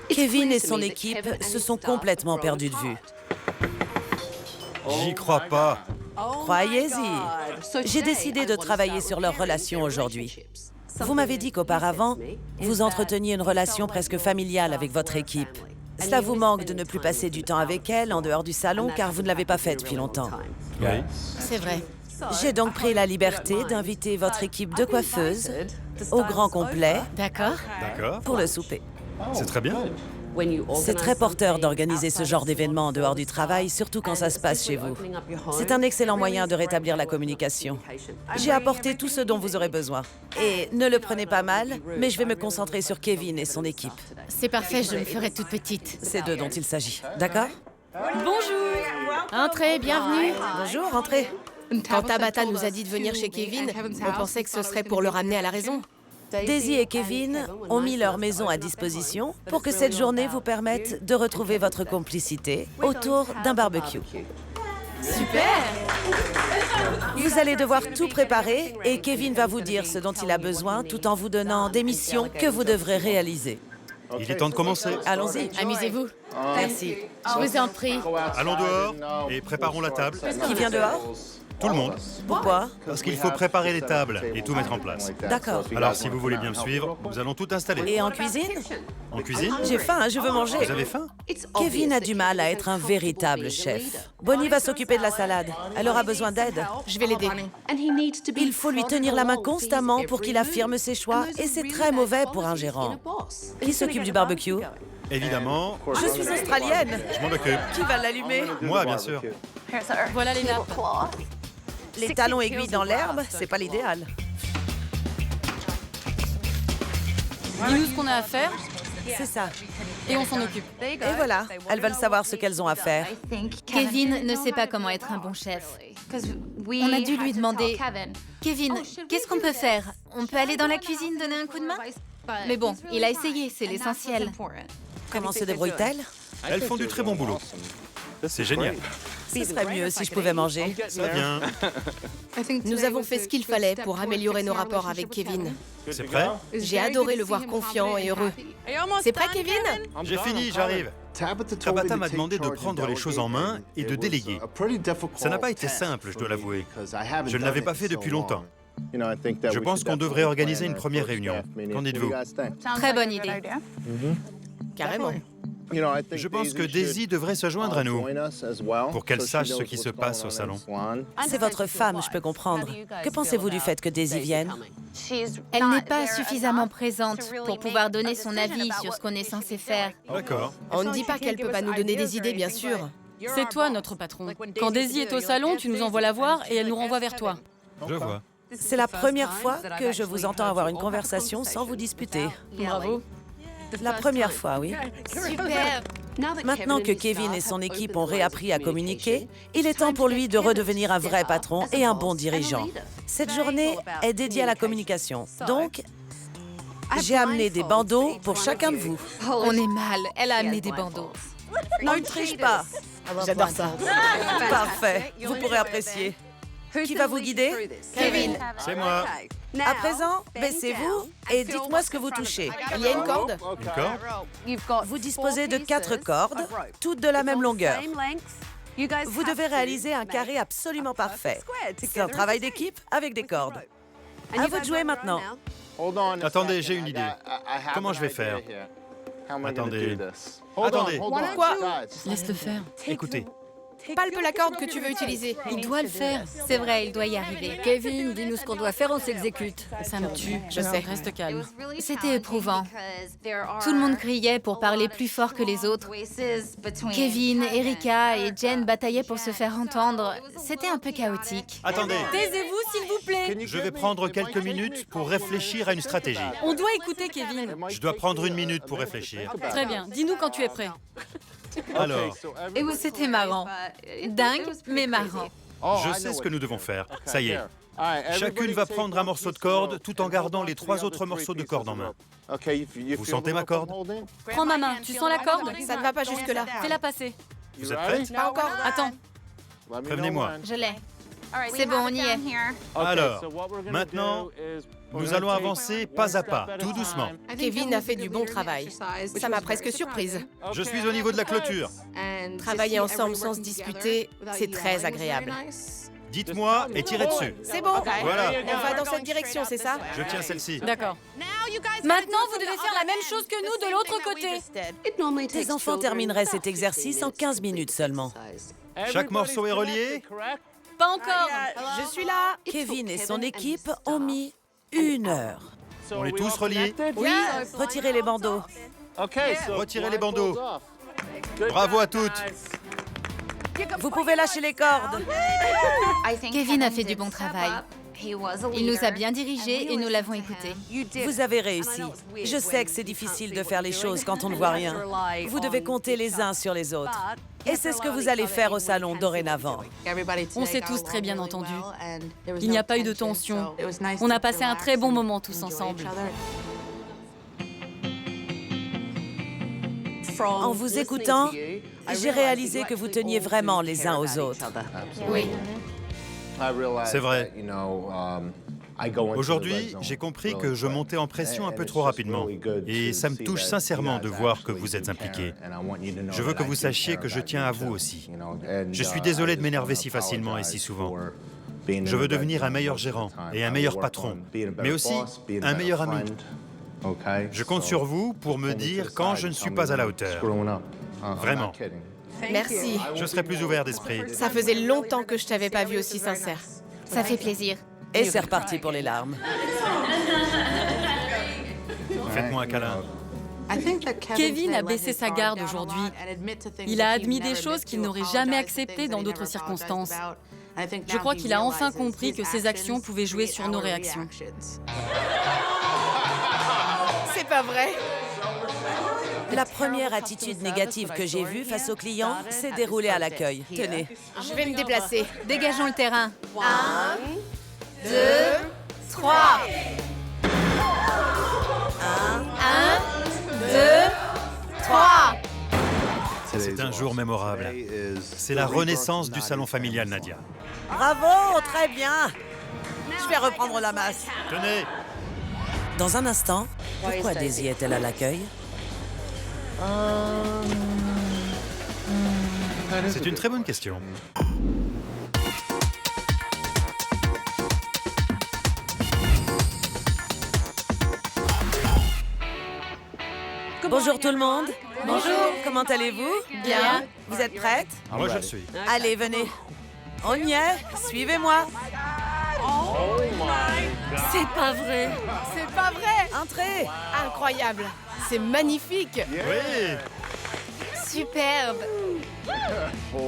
S1: Kevin et son équipe se sont complètement perdus de vue.
S2: J'y crois pas.
S1: Croyez-y. J'ai décidé de travailler sur leur relation aujourd'hui. Vous m'avez dit qu'auparavant, vous entreteniez une relation presque familiale avec votre équipe. Cela vous manque de ne plus passer du temps avec elle en dehors du salon car vous ne l'avez pas fait depuis longtemps.
S2: Oui.
S4: C'est vrai.
S1: J'ai donc pris la liberté d'inviter votre équipe de coiffeuses au grand complet
S4: D'accord.
S2: D'accord.
S1: pour le souper.
S2: C'est très bien.
S1: C'est très porteur d'organiser ce genre d'événement en dehors du travail, surtout quand ça se passe chez vous. C'est un excellent moyen de rétablir la communication. J'ai apporté tout ce dont vous aurez besoin. Et ne le prenez pas mal, mais je vais me concentrer sur Kevin et son équipe.
S4: C'est parfait, je me ferai toute petite.
S1: C'est d'eux dont il s'agit. D'accord?
S3: Bonjour.
S4: Entrez, bienvenue.
S1: Bonjour, entrez.
S9: Quand Tabata nous a dit de venir chez Kevin, on pensait que ce serait pour le ramener à la raison.
S1: Daisy et Kevin ont mis leur maison à disposition pour que cette journée vous permette de retrouver votre complicité autour d'un barbecue.
S4: Super.
S1: Vous allez devoir tout préparer et Kevin va vous dire ce dont il a besoin tout en vous donnant des missions que vous devrez réaliser.
S2: Il est temps de commencer.
S1: Allons-y.
S4: Amusez-vous.
S1: Merci.
S4: Je vous en prie.
S2: Allons dehors et préparons la table.
S1: Qui vient dehors?
S2: Tout le monde.
S1: Pourquoi?
S2: Parce qu'il faut préparer les tables et tout mettre en place.
S1: D'accord.
S2: Alors, si vous voulez bien me suivre, nous allons tout installer.
S1: Et en cuisine?
S2: En cuisine?
S1: J'ai faim, je veux manger.
S2: Vous avez faim?
S1: Kevin a du mal à être un véritable chef. Bonnie va s'occuper de la salade. Elle aura besoin d'aide.
S9: Je vais l'aider.
S1: Il faut lui tenir la main constamment pour qu'il affirme ses choix, et c'est très mauvais pour un gérant. Qui s'occupe du barbecue?
S2: Évidemment,
S1: Je suis australienne.
S2: je m'en occupe.
S1: Qui va l'allumer?
S2: Moi, bien sûr.
S3: Voilà les nappes.
S1: Les talons aiguilles dans l'herbe, c'est pas l'idéal.
S3: Dis-nous ce qu'on a à faire
S1: C'est ça.
S3: et on s'en occupe.
S1: Et voilà, elles veulent savoir ce qu'elles ont à faire.
S5: Kevin ne sait pas comment être un bon chef. On a dû lui demander, Kevin, qu'est-ce qu'on peut faire? On peut aller dans la cuisine donner un coup de main? Mais bon, il a essayé, c'est l'essentiel.
S1: Comment se débrouille-t-elle?
S2: Elles font du très bon boulot. C'est génial.
S1: Ce serait mieux si je pouvais manger.
S2: Ça vient.
S9: Nous avons fait ce qu'il fallait pour améliorer nos rapports avec Kevin.
S2: C'est prêt?
S9: J'ai adoré le voir confiant et heureux. C'est prêt, Kevin?
S2: J'ai fini, j'arrive. Tabitha m'a demandé de prendre les choses en main et de déléguer. Ça n'a pas été simple, je dois l'avouer. Je ne l'avais pas fait depuis longtemps. Je pense qu'on devrait organiser une première réunion. Qu'en dites-vous?
S5: Très bonne idée.
S9: Carrément.
S2: Je pense que Daisy devrait se joindre à nous pour qu'elle sache ce qui se passe au salon.
S1: C'est votre femme, je peux comprendre. Que pensez-vous du fait que Daisy vienne?
S5: Elle n'est pas suffisamment présente pour pouvoir donner son avis sur ce qu'on est censé faire.
S2: D'accord.
S9: On ne dit pas qu'elle peut pas nous donner des idées, bien sûr.
S3: C'est toi notre patron. Quand Daisy est au salon, tu nous envoies la voir et elle nous renvoie vers toi.
S2: Je vois.
S1: C'est la première fois que je vous entends avoir une conversation sans vous disputer.
S3: Bravo.
S1: La première fois, oui.
S5: Super.
S1: Maintenant que Kevin et son équipe ont réappris à communiquer, il est temps pour lui de redevenir un vrai patron et un bon dirigeant. Cette journée est dédiée à la communication. Donc, j'ai amené des bandeaux pour chacun de vous.
S5: On est mal, elle a amené des bandeaux.
S1: Ne triche pas.
S9: J'adore ça.
S1: Parfait. Vous pourrez apprécier. Qui va vous guider?
S9: Kevin,
S2: C'est moi.
S1: À présent, baissez-vous et dites-moi ce que vous touchez.
S9: il y a une corde?
S2: Une corde?
S1: Vous disposez de 4 cordes, toutes de la même longueur. Vous devez réaliser un carré absolument parfait. C'est un travail d'équipe avec des cordes. À vous de jouer maintenant.
S2: Attendez, j'ai une idée. Comment je vais faire? Attendez. Attendez.
S9: Pourquoi?
S3: Laisse-le faire.
S2: Écoutez.
S9: Palpe la corde que tu veux utiliser.
S3: Il doit le faire.
S5: C'est vrai, il doit y arriver.
S8: Kevin, dis-nous ce qu'on doit faire, on s'exécute.
S3: Ça me tue.
S9: Je sais.
S3: Reste calme.
S5: C'était éprouvant. Tout le monde criait pour parler plus fort que les autres. Kevin, Erika et Jen bataillaient pour se faire entendre. C'était un peu chaotique.
S2: Attendez.
S3: Taisez-vous, s'il vous plaît.
S2: Je vais prendre quelques minutes pour réfléchir à une stratégie.
S3: On doit écouter Kevin.
S2: Je dois prendre une minute pour réfléchir.
S3: Très bien. Dis-nous quand tu es prêt.
S2: Alors,
S5: C'était marrant. Dingue, mais marrant.
S2: je sais ce que nous devons faire. Ça y est. Chacune va prendre un morceau de corde tout en gardant les 3 autres morceaux de corde en main. Vous sentez ma corde?
S3: Prends ma main. Tu sens la corde?
S9: Ça ne va pas jusque-là.
S3: Fais-la passer.
S2: Vous êtes prêts?
S9: Pas encore.
S3: Attends.
S2: Prévenez-moi.
S5: Je l'ai. C'est bon, on y est.
S2: Alors, maintenant, nous allons avancer pas à pas, tout doucement.
S9: Kevin a fait du bon travail. Ça m'a presque surprise.
S2: Je suis au niveau de la clôture.
S9: Travailler ensemble sans se disputer, c'est très agréable.
S2: Dites-moi et tirez dessus.
S9: C'est bon.
S2: Voilà.
S9: On va dans cette direction, c'est ça?
S2: Je tiens celle-ci.
S3: D'accord. Maintenant, vous devez faire la même chose que nous de l'autre côté.
S1: Tes enfants termineraient cet exercice en 15 minutes seulement.
S2: Chaque morceau est relié?
S3: Pas encore.
S9: Je suis là.
S1: Kevin et son équipe ont mis 1 heure.
S2: On est tous reliés?
S1: Oui, retirez les bandeaux.
S2: Retirez les bandeaux. Bravo à toutes.
S1: Vous pouvez lâcher les cordes.
S5: Kevin a fait du bon travail. Il nous a bien dirigés et nous l'avons écouté.
S1: Vous avez réussi. Je sais que c'est difficile de faire les choses quand on ne voit rien. Vous devez compter les uns sur les autres. Et c'est ce que vous allez faire au salon dorénavant.
S3: On s'est tous très bien entendus. Il n'y a pas eu de tension. On a passé un très bon moment tous ensemble.
S1: En vous écoutant, j'ai réalisé que vous teniez vraiment les uns aux autres.
S5: Oui.
S2: C'est vrai. Aujourd'hui, j'ai compris que je montais en pression un peu trop rapidement. Et ça me touche sincèrement de voir que vous êtes impliqués. Je veux que vous sachiez que je tiens à vous aussi. Je suis désolé de m'énerver si facilement et si souvent. Je veux devenir un meilleur gérant et un meilleur patron, mais aussi un meilleur ami. Je compte sur vous pour me dire quand je ne suis pas à la hauteur. Vraiment.
S9: Merci.
S2: Je serai plus ouvert d'esprit.
S9: Ça faisait longtemps que je t'avais pas vu aussi sincère.
S5: Ça fait plaisir.
S1: Et c'est reparti pour les larmes.
S2: Faites-moi un câlin.
S3: Kevin a baissé sa garde aujourd'hui. Il a admis des choses qu'il n'aurait jamais acceptées dans d'autres circonstances. Je crois qu'il a enfin compris que ses actions pouvaient jouer sur nos réactions.
S9: C'est pas vrai.
S1: La première attitude négative que j'ai vue face aux clients s'est déroulée à l'accueil. Tenez.
S9: Je vais me déplacer.
S5: Dégageons le terrain.
S9: 1, 2, 3. 1, 2, 3.
S2: C'est un jour mémorable. C'est la renaissance du salon familial, Nadia.
S1: Bravo, très bien. Je vais reprendre la masse.
S2: Tenez!
S1: Dans un instant, pourquoi Daisy est-elle à l'accueil?
S2: C'est une très bonne question.
S1: Bonjour tout le monde.
S9: Bonjour.
S1: Comment allez-vous?
S9: Bien.
S1: Vous êtes prêtes?
S2: Moi, je le suis.
S1: Allez, venez. On y est. Suivez-moi.
S3: C'est pas vrai!
S9: C'est pas vrai.
S1: Entrez.
S9: Incroyable. C'est magnifique.
S2: Oui!
S5: Superbe.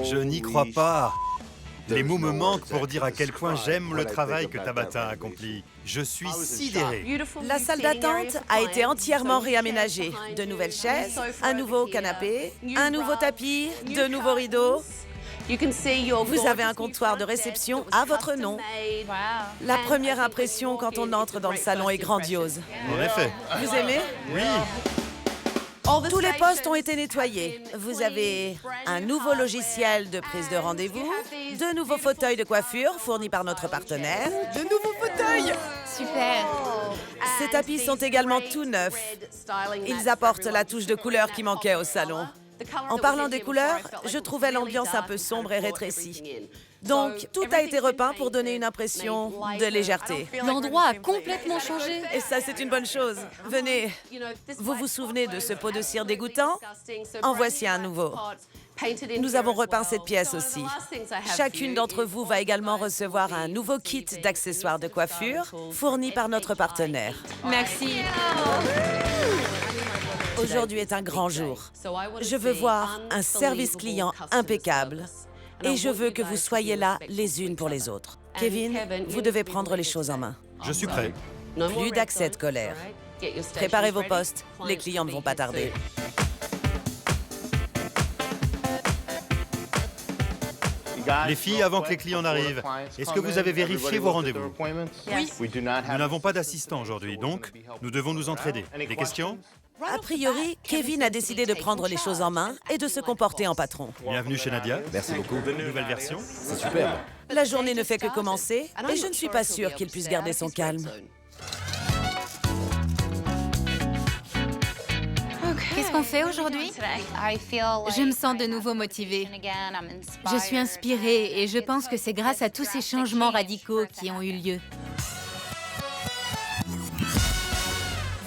S2: Je n'y crois pas. Les mots me manquent pour dire à quel point j'aime le travail que Tabata a accompli. Je suis sidéré.
S1: La salle d'attente a été entièrement réaménagée. De nouvelles chaises, un nouveau canapé, un nouveau tapis, de nouveaux rideaux. Vous avez un comptoir de réception à votre nom. La première impression quand on entre dans le salon est grandiose.
S2: En effet.
S1: Vous aimez?
S2: Oui.
S1: Tous les postes ont été nettoyés. Vous avez un nouveau logiciel de prise de rendez-vous, de nouveaux fauteuils de coiffure fournis par notre partenaire.
S9: De nouveaux fauteuils.
S5: Super.
S1: Ces tapis sont également tout neufs. Ils apportent la touche de couleur qui manquait au salon. En parlant des couleurs, je trouvais l'ambiance un peu sombre et rétrécie. Donc, tout a été repeint pour donner une impression de légèreté.
S3: L'endroit a complètement changé.
S1: Et ça, c'est une bonne chose. Venez. Vous vous souvenez de ce pot de cire dégoûtant? En voici un nouveau. Nous avons repeint cette pièce aussi. Chacune d'entre vous va également recevoir un nouveau kit d'accessoires de coiffure fourni par notre partenaire.
S5: Merci.
S1: Aujourd'hui est un grand jour. Je veux voir un service client impeccable. Et je veux que vous soyez là les unes pour les autres. Kevin, vous devez prendre les choses en main.
S2: Je suis prêt.
S1: Plus d'accès de colère. Préparez vos postes. Les clients ne vont pas tarder.
S2: Les filles, avant que les clients n'arrivent, est-ce que vous avez vérifié vos rendez-vous?
S3: Oui.
S2: Nous n'avons pas d'assistant aujourd'hui, donc nous devons nous entraider. Des questions?
S1: A priori, Kevin a décidé de prendre les choses en main et de se comporter en patron.
S2: Bienvenue chez Nadia.
S10: Merci beaucoup.
S2: Nouvelle version.
S10: C'est superbe.
S1: La journée ne fait que commencer et je ne suis pas sûre qu'il puisse garder son calme.
S5: Qu'est-ce qu'on fait aujourd'hui? Je me sens de nouveau motivée. Je suis inspirée et je pense que c'est grâce à tous ces changements radicaux qui ont eu lieu.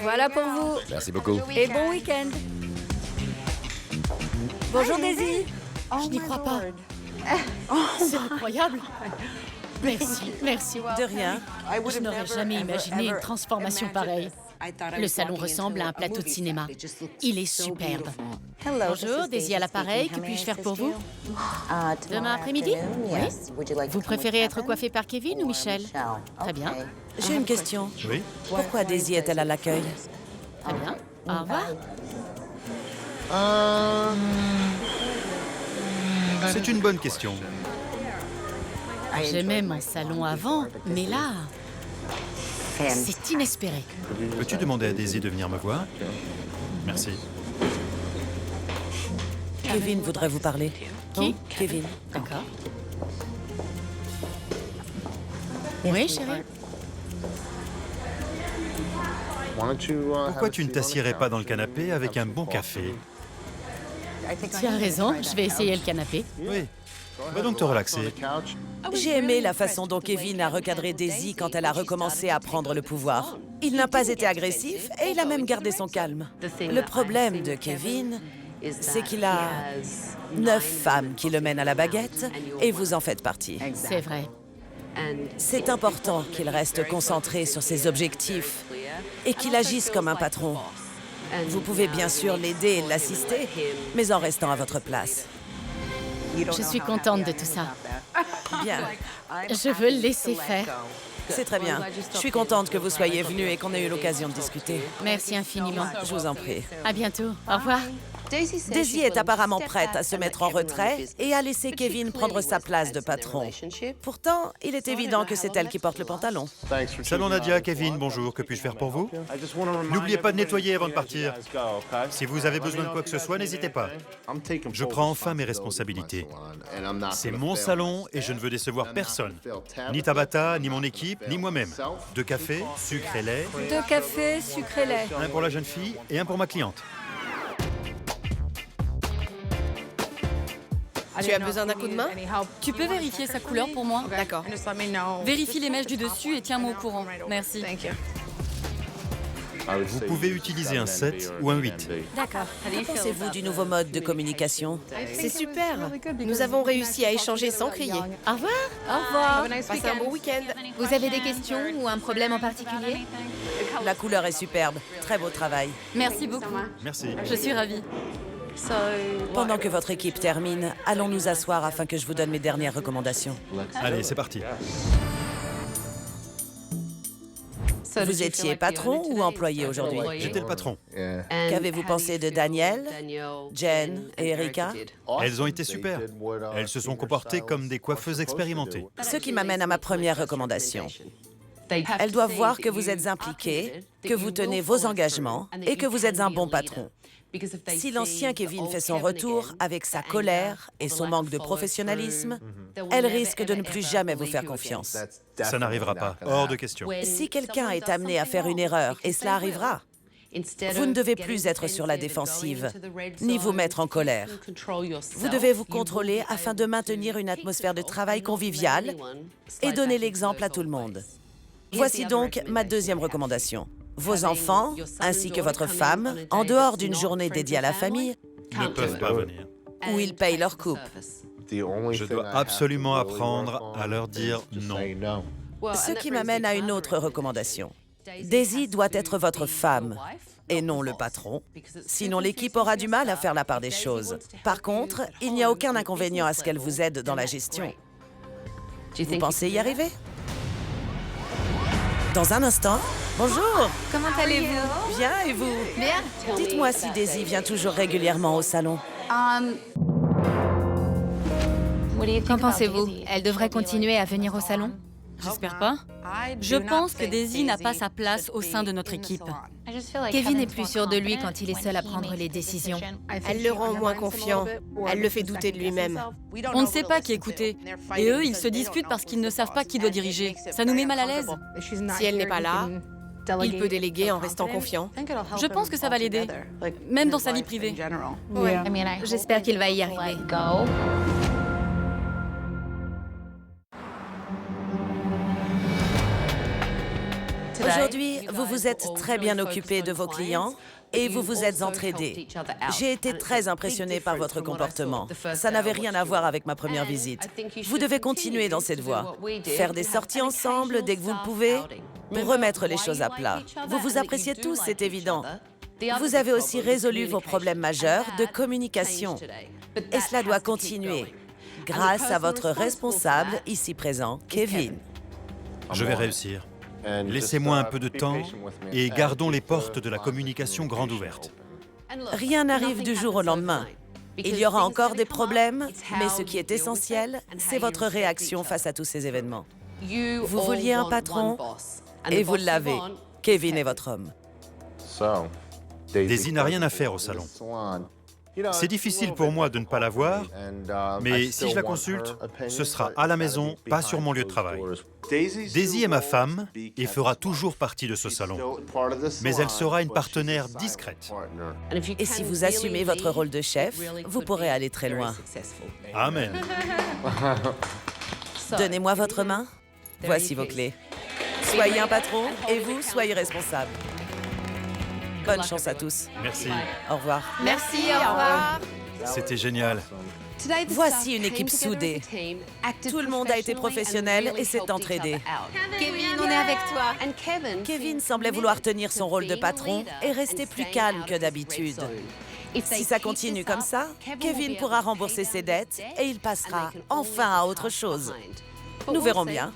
S8: Voilà pour vous.
S10: Merci beaucoup.
S8: Et bon week-end. Bonjour Daisy.
S7: Je n'y crois pas. C'est incroyable. Merci, merci.
S1: De rien.
S7: Je n'aurais jamais imaginé une transformation pareille. Le salon ressemble à un plateau de cinéma. Il est superbe. Bonjour, Daisy à l'appareil. Que puis-je faire pour vous? Demain après-midi? Oui. Vous préférez être coiffé par Kevin ou Michel? Très bien.
S1: J'ai une question.
S2: Oui.
S1: Pourquoi Daisy est-elle à l'accueil?
S7: Très bien. Au revoir.
S2: C'est une bonne question.
S7: J'aimais mon salon avant, mais là, c'est inespéré.
S2: Peux-tu demander à Daisy de venir me voir? Merci.
S1: Kevin voudrait vous parler.
S7: Qui?
S1: Kevin.
S7: D'accord. Oui, chérie.
S2: Pourquoi tu ne t'assierais pas dans le canapé avec un bon café?
S7: Tu as raison, je vais essayer le canapé.
S2: Oui. Va donc te relaxer.
S1: J'ai aimé la façon dont Kevin a recadré Daisy quand elle a recommencé à prendre le pouvoir. Il n'a pas été agressif et il a même gardé son calme. Le problème de Kevin, c'est qu'il a 9 femmes qui le mènent à la baguette et vous en faites partie.
S7: C'est vrai.
S1: C'est important qu'il reste concentré sur ses objectifs et qu'il agisse comme un patron. Vous pouvez bien sûr l'aider et l'assister, mais en restant à votre place.
S7: Je suis contente de tout ça.
S1: Bien,
S7: Je veux le laisser faire.
S1: c'est très bien. Je suis contente que vous soyez venu et qu'on ait eu l'occasion de discuter.
S7: Merci infiniment.
S1: Je vous en prie.
S7: À bientôt. Au revoir.
S1: Daisy est apparemment prête à se mettre en retrait et à laisser Kevin prendre sa place de patron. Pourtant, il est évident que c'est elle qui porte le pantalon.
S2: Salon Nadia, Kevin, bonjour. Que puis-je faire pour vous? N'oubliez pas de nettoyer avant de partir. Si vous avez besoin de quoi que ce soit, n'hésitez pas. Je prends enfin mes responsabilités. C'est mon salon et je ne veux décevoir personne. Ni Tabata, ni mon équipe, ni moi-même. 2 cafés, sucre et lait.
S8: 2 cafés, sucre et lait.
S2: Un pour la jeune fille et un pour ma cliente.
S9: Tu as besoin d'un coup de main?
S3: Tu peux vérifier sa couleur pour moi?
S9: D'accord.
S3: Vérifie les mèches du dessus et tiens-moi au courant. Merci.
S2: Vous pouvez utiliser un 7 ou un 8.
S8: D'accord.
S1: Que pensez-vous du nouveau mode de communication?
S9: C'est super. Nous avons réussi à échanger sans crier.
S7: Au revoir.
S8: Au revoir.
S9: Passez un bon week-end.
S5: Vous avez des questions ou un problème en particulier?
S1: La couleur est superbe. Très beau travail.
S3: Merci beaucoup.
S2: Merci.
S3: Je suis ravie.
S1: Pendant que votre équipe termine, allons nous asseoir afin que je vous donne mes dernières recommandations.
S2: Allez, c'est parti.
S1: Vous étiez patron ou employé aujourd'hui?
S2: J'étais le patron.
S1: Qu'avez-vous pensé de Daniel, Jen et Erika?
S2: Elles ont été super. Elles se sont comportées comme des coiffeuses expérimentées.
S1: Ce qui m'amène à ma première recommandation. Elles doivent voir que vous êtes impliqué, que vous tenez vos engagements et que vous êtes un bon patron. Si l'ancien Kevin fait son retour avec sa colère et son manque de professionnalisme, elle risque de ne plus jamais vous faire confiance.
S2: Ça n'arrivera pas. Hors de question.
S1: Si quelqu'un est amené à faire une erreur, et cela arrivera, vous ne devez plus être sur la défensive, ni vous mettre en colère. Vous devez vous contrôler afin de maintenir une atmosphère de travail conviviale et donner l'exemple à tout le monde. Voici donc ma deuxième recommandation. Vos enfants, ainsi que votre femme, en dehors d'une journée dédiée à la famille,
S2: Ne peuvent pas venir.
S1: où ils payent leur coupe.
S2: Je dois absolument apprendre à leur dire non.
S1: Ce qui m'amène à une autre recommandation. Daisy doit être votre femme et non le patron. Sinon, l'équipe aura du mal à faire la part des choses. Par contre, il n'y a aucun inconvénient à ce qu'elle vous aide dans la gestion. Vous pensez y arriver? Dans un instant. Bonjour.
S5: Comment allez-vous?
S1: Bien, et vous?
S5: Bien.
S1: Dites-moi si Daisy vient toujours régulièrement au salon.
S5: Qu'en pensez-vous? Elle devrait continuer à venir au salon?
S3: J'espère pas. Je pense que Daisy n'a pas sa place au sein de notre équipe.
S5: Kevin est plus sûr de lui quand il est seul à prendre les décisions.
S9: Elle le rend moins confiant. Elle le fait douter de lui-même.
S3: On ne sait pas qui écouter. Et eux, ils se disputent parce qu'ils ne savent pas qui doit diriger. Ça nous met mal à l'aise.
S9: Si elle n'est pas là, il peut déléguer en restant confiant.
S3: Je pense que ça va l'aider, même dans sa vie privée.
S9: Ouais.
S5: J'espère qu'il va y arriver.
S1: Aujourd'hui, vous vous êtes très bien occupé de vos clients et vous vous êtes entraidés. J'ai été très impressionnée par votre comportement. Ça n'avait rien à voir avec ma première visite. Vous devez continuer dans cette voie. Faire des sorties ensemble dès que vous le pouvez pour remettre les choses à plat. Vous vous appréciez tous, c'est évident. Vous avez aussi résolu vos problèmes majeurs de communication. Et cela doit continuer grâce à votre responsable ici présent, Kevin.
S2: Je vais réussir. Laissez-moi un peu de temps et gardons les portes de la communication grandes ouvertes.
S1: Rien n'arrive du jour au lendemain. Il y aura encore des problèmes, mais ce qui est essentiel, c'est votre réaction face à tous ces événements. Vous vouliez un patron et vous l'avez. Kevin est votre homme.
S2: Daisy n'a rien à faire au salon. C'est difficile pour moi de ne pas la voir, mais si je la consulte, ce sera à la maison, pas sur mon lieu de travail. Daisy est ma femme et fera toujours partie de ce salon, mais elle sera une partenaire discrète.
S1: Et si vous assumez votre rôle de chef, vous pourrez aller très loin.
S2: Amen.
S1: Donnez-moi votre main. Voici vos clés. Soyez un patron et vous, soyez responsable. Bonne chance à tous.
S2: Merci.
S1: Au revoir.
S5: Merci, au revoir.
S2: C'était génial.
S1: Voici une équipe soudée. Tout le monde a été professionnel et s'est entraidé.
S5: Kevin, on est avec toi.
S1: Kevin semblait vouloir tenir son rôle de patron et rester plus calme que d'habitude. Si ça continue comme ça, Kevin pourra rembourser ses dettes et il passera enfin à autre chose. Nous verrons bien.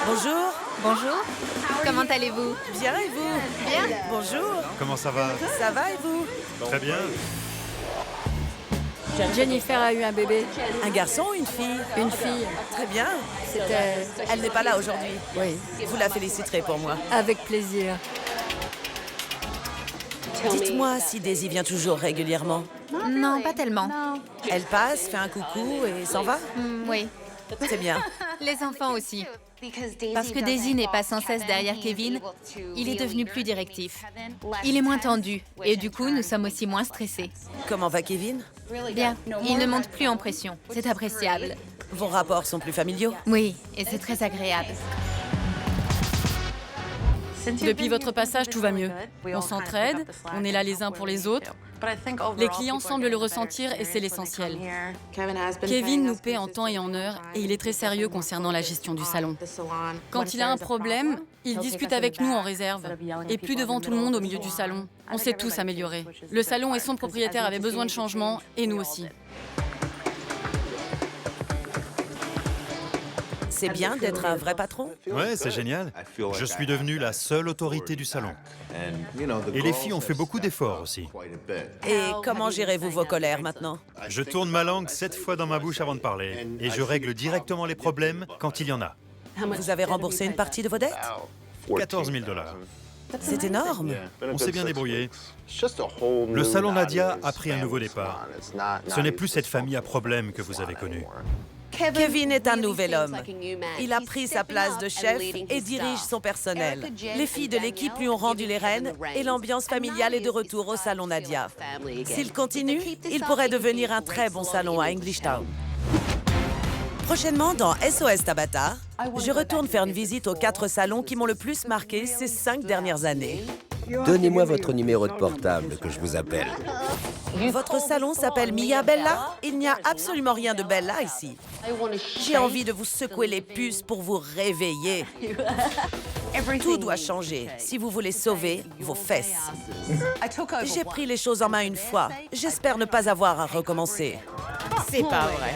S1: Bonjour.
S5: Bonjour. Comment allez-vous?
S1: Bien et vous?
S5: Bien.
S1: Bonjour.
S2: Comment ça va?
S1: Ça va et vous?
S2: Très bien.
S3: Jennifer a eu un bébé.
S1: Un garçon ou une fille?
S3: Une fille.
S1: Très bien.
S3: C'était
S1: Elle n'est pas là aujourd'hui.
S3: Oui,
S1: Vous la féliciterez pour moi.
S3: avec plaisir.
S1: Dites-moi si Daisy vient toujours régulièrement.
S5: Non, pas tellement.
S1: Elle passe, fait un coucou et s'en va?
S5: Oui.
S1: C'est bien.
S5: Les enfants aussi. Parce que Daisy n'est pas sans cesse derrière Kevin, il est devenu plus directif. Il est moins tendu et du coup, nous sommes aussi moins stressés.
S1: Comment va Kevin?
S5: Bien, il ne monte plus en pression. C'est appréciable.
S1: Vos rapports sont plus familiaux?
S5: Oui, et c'est très agréable.
S3: Depuis votre passage, tout va mieux. On s'entraide, on est là les uns pour les autres. Les clients semblent le ressentir et c'est l'essentiel. Kevin nous paie en temps et en heure et il est très sérieux concernant la gestion du salon. Quand il a un problème, il discute avec nous en réserve et plus devant tout le monde au milieu du salon. On s'est tous améliorés. Le salon et son propriétaire avaient besoin de changement et nous aussi.
S1: C'est bien d'être un vrai patron?
S2: Ouais, c'est génial. Je suis devenu la seule autorité du salon. Et les filles ont fait beaucoup d'efforts aussi.
S1: Et comment gérez-vous vos colères maintenant?
S2: Je tourne ma langue 7 fois dans ma bouche avant de parler. Et je règle directement les problèmes quand il y en a.
S1: Vous avez remboursé une partie de vos dettes?
S2: 14 000 $.
S1: C'est énorme.
S2: On s'est bien débrouillé. Le salon Nadia a pris un nouveau départ. Ce n'est plus cette famille à problème que vous avez connue.
S1: Kevin est un nouvel homme. Il a pris sa place de chef et dirige son personnel. Les filles de l'équipe lui ont rendu les rênes et l'ambiance familiale est de retour au salon Nadia. S'il continue, il pourrait devenir un très bon salon à Englishtown. Prochainement, dans SOS Tabata, je retourne faire une visite aux 4 salons qui m'ont le plus marqué ces 5 dernières années.
S10: Donnez-moi votre numéro de portable que je vous appelle.
S1: Votre salon s'appelle Mia Bella? Il n'y a absolument rien de Bella ici. J'ai envie de vous secouer les puces pour vous réveiller. Tout doit changer si vous voulez sauver vos fesses. J'ai pris les choses en main une fois. J'espère ne pas avoir à recommencer.
S9: C'est pas vrai.